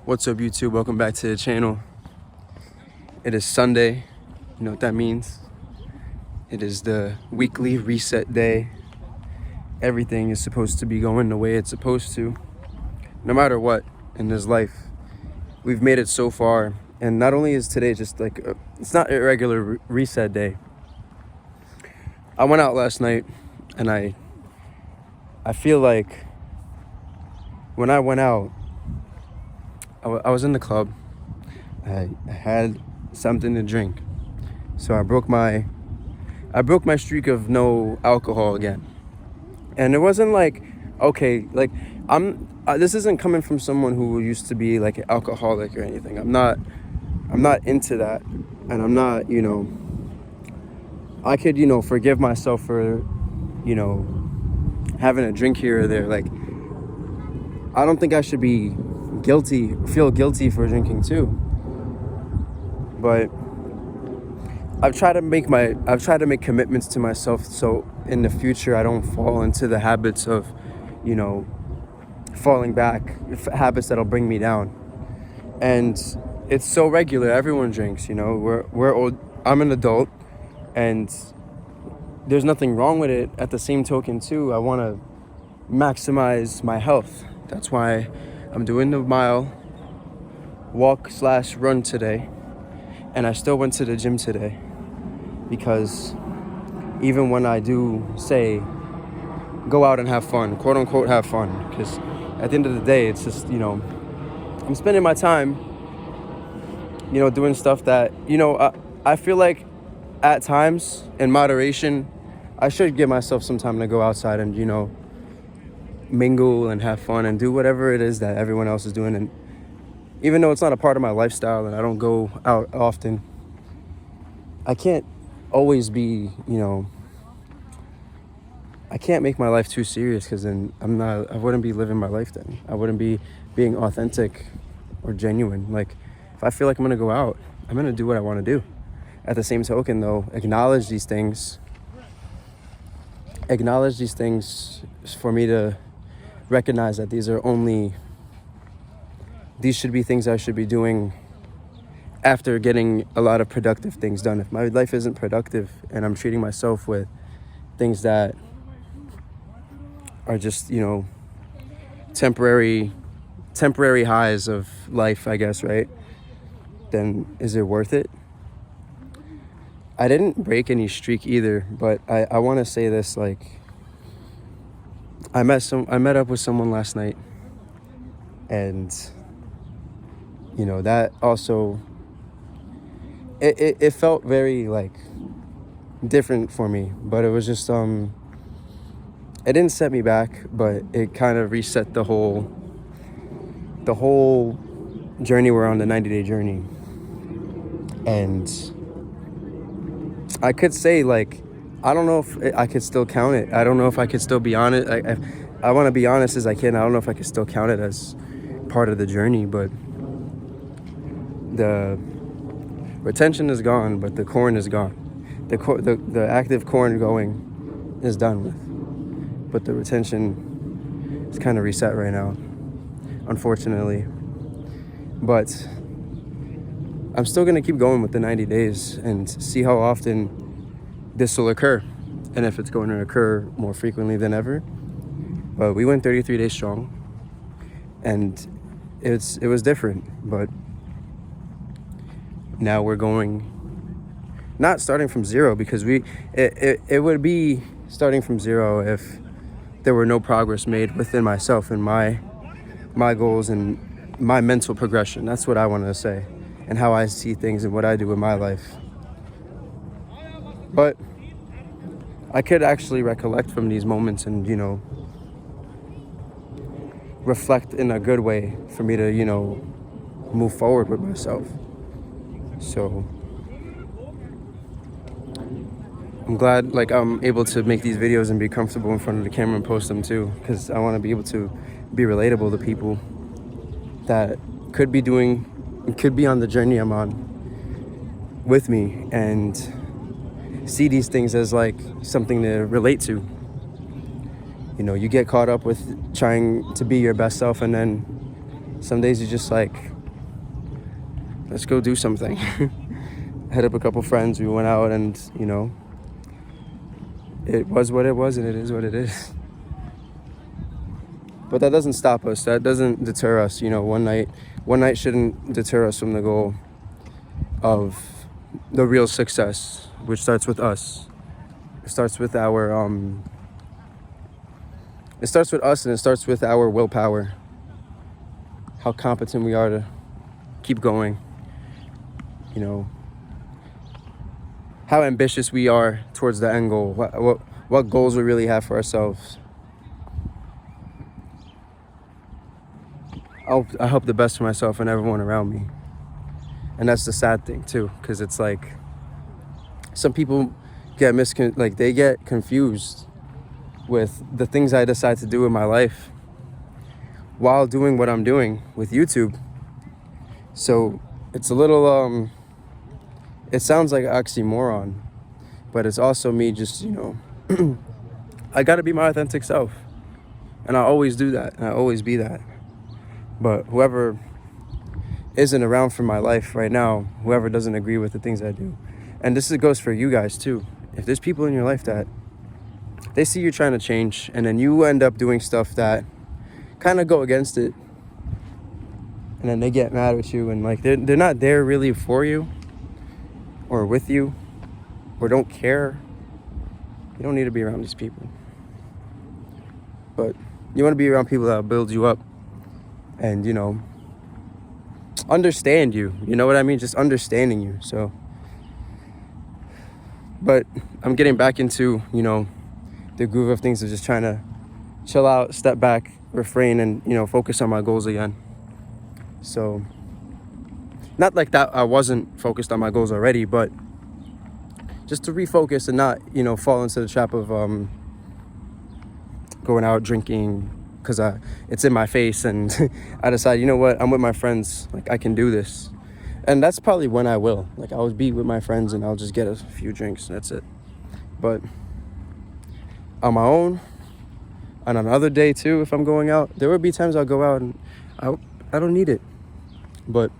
What's up, YouTube? Welcome back to the channel. It is Sunday. You know what that means? It is the weekly reset day. Everything is supposed to be going the way it's supposed to. No matter what in this life, we've made it so far. And not only is today just like, it's not a regular reset day. I went out last night and I feel like when I went out, I was in the club. I had something to drink, so I broke my streak of no alcohol again. And it wasn't like, okay, like this isn't coming from someone who used to be like an alcoholic or anything. I'm not into that, and I'm not, I could, forgive myself for, having a drink here or there. Like, I don't think I should feel guilty for drinking too. But I've tried to make commitments to myself so in the future I don't fall into the habits of, falling back, habits that'll bring me down. And it's so regular. Everyone drinks, we're old. I'm an adult, and there's nothing wrong with it. At the same token too, I want to maximize my health. That's why I'm doing the mile walk/run today. And I still went to the gym today, because even when I do say go out and have fun, quote unquote have fun, because at the end of the day, it's just, I'm spending my time, doing stuff that, I feel like at times in moderation, I should give myself some time to go outside and, mingle and have fun and do whatever it is that everyone else is doing. And even though it's not a part of my lifestyle and I don't go out often, I can't always be, I can't make my life too serious, because then I wouldn't be living my life then. I wouldn't be being authentic or genuine. Like, if I feel like I'm gonna go out, I'm gonna do what I wanna do. At the same token though, acknowledge these things for me to recognize that these should be things I should be doing after getting a lot of productive things done. If my life isn't productive and I'm treating myself with things that are just, temporary highs of life, I guess, right? Then is it worth it? I didn't break any streak either, but I want to say this, like, I met up with someone last night, and that also, it felt very like different for me, but it was just it didn't set me back, but it kind of reset the whole journey. We're on the 90-day journey, and I could say, like, I don't know if I could still count it. I don't know if I could still be on it. I want to be honest as I can. I don't know if I could still count it as part of the journey, but the retention is gone, but the corn is gone. The active corn going is done with, but the retention is kind of reset right now, unfortunately. But I'm still going to keep going with the 90 days and see how often this will occur, and if it's going to occur more frequently than ever. But we went 33 days strong, and it was different. But now we're going, not starting from zero, because it would be starting from zero if there were no progress made within myself and my goals and my mental progression. That's what I want to say, and how I see things and what I do in my life. But I could actually recollect from these moments and, reflect in a good way for me to, move forward with myself. So I'm glad, like, I'm able to make these videos and be comfortable in front of the camera and post them too, because I want to be able to be relatable to people that could be on the journey I'm on with me, and see these things as like something to relate to. You get caught up with trying to be your best self, and then Some days you're just like, let's go do something. I hit up a couple friends. We went out and, you know, it was what it was and it is what it is. But that doesn't stop us. That doesn't deter us. You know, one night shouldn't deter us from the goal of the real success, which starts with us. It starts with our it starts with us, and it starts with our willpower. How competent we are to keep going. You know, how ambitious we are towards the end goal. What goals we really have for ourselves. I hope the best for myself and everyone around me. And that's the sad thing too, because it's like some people get they get confused with the things I decide to do in my life while doing what I'm doing with YouTube. So it's a little it sounds like an oxymoron, but it's also me just, you know, I gotta be my authentic self, and I always do that, and I always be that. But whoever isn't around for my life right now, whoever doesn't agree with the things I do, and this goes for you guys too. If there's people in your life that they see you trying to change, and then you end up doing stuff that kind of go against it, and then they get mad at you, and like they're not there really for you or with you or don't care, you don't need to be around these people. But you want to be around people that build you up and, you know, understand you. You know what I mean? Just understanding you. So, but I'm getting back into, you know, the groove of things of just trying to chill out, step back, refrain, and, you know, focus on my goals again. So, not like that I wasn't focused on my goals already, but just to refocus and not, you know, fall into the trap of going out drinking because it's in my face, and I decide, you know what, I'm with my friends, like I can do this. And that's probably when I will. Like I'll be with my friends and I'll just get a few drinks and that's it. But on my own, on another day too, if I'm going out, there would be times I'll go out and I don't need it. But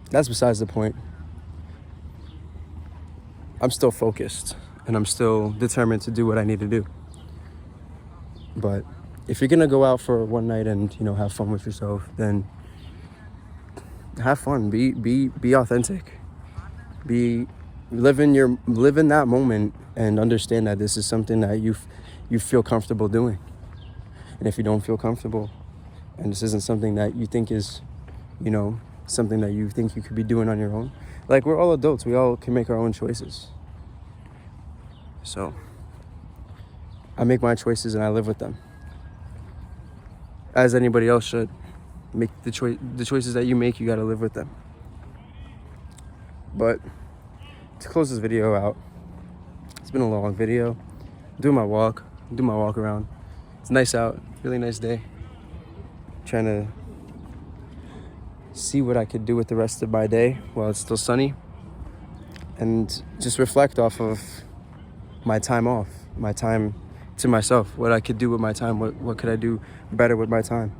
that's besides the point. I'm still focused and I'm still determined to do what I need to do. But if you're gonna go out for one night and, you know, have fun with yourself, then have fun. Be authentic. Live in that moment and understand that this is something that you feel comfortable doing. And if you don't feel comfortable, and this isn't something that you think is, you know, something that you think you could be doing on your own, like, we're all adults, we all can make our own choices. So I make my choices and I live with them, as anybody else should. Make the choices that you make, you gotta live with them. But to close this video out, it's been a long video. Do my walk around. It's nice out, really nice day. Trying to see what I could do with the rest of my day while it's still sunny, and just reflect off of my time off, my time to myself, what I could do with my time, what could I do better with my time,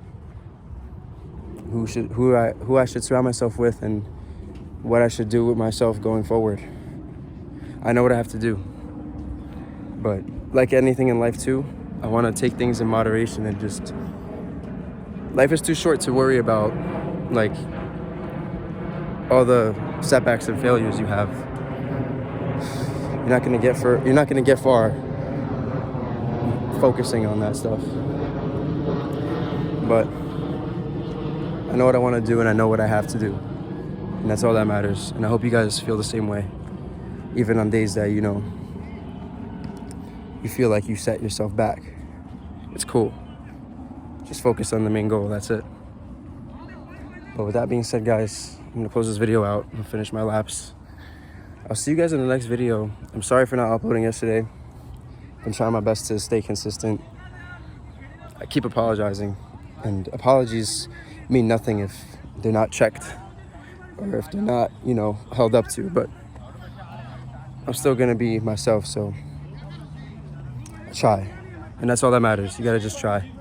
who I should surround myself with, and what I should do with myself going forward. I know what I have to do, but like anything in life too, I want to take things in moderation, and just, life is too short to worry about like all the setbacks and failures you have. You're not gonna get far focusing on that stuff. But I know what I want to do, and I know what I have to do, and that's all that matters. And I hope you guys feel the same way, even on days that, you know, you feel like you set yourself back. It's cool. Just focus on the main goal, that's it. But with that being said, guys, I'm gonna close this video out and finish my laps. I'll see you guys in the next video. I'm sorry for not uploading yesterday. I'm trying my best to stay consistent. I keep apologizing, and apologies mean nothing if they're not checked or if they're not, you know, held up to. But I'm still gonna be myself, so try. And that's all that matters. You gotta just try.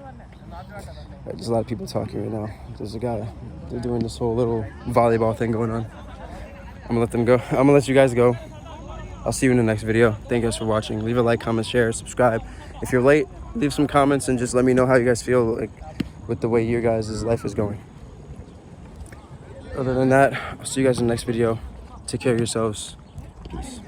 There's a lot of people talking right now. There's a guy. They're doing this whole little volleyball thing going on. I'm gonna let them go. I'm gonna let you guys go. I'll see you in the next video. Thank you guys for watching. Leave a like, comment, share, subscribe. If you're late, leave some comments and just let me know how you guys feel like with the way your guys' life is going. Other than that, I'll see you guys in the next video. Take care of yourselves. Peace.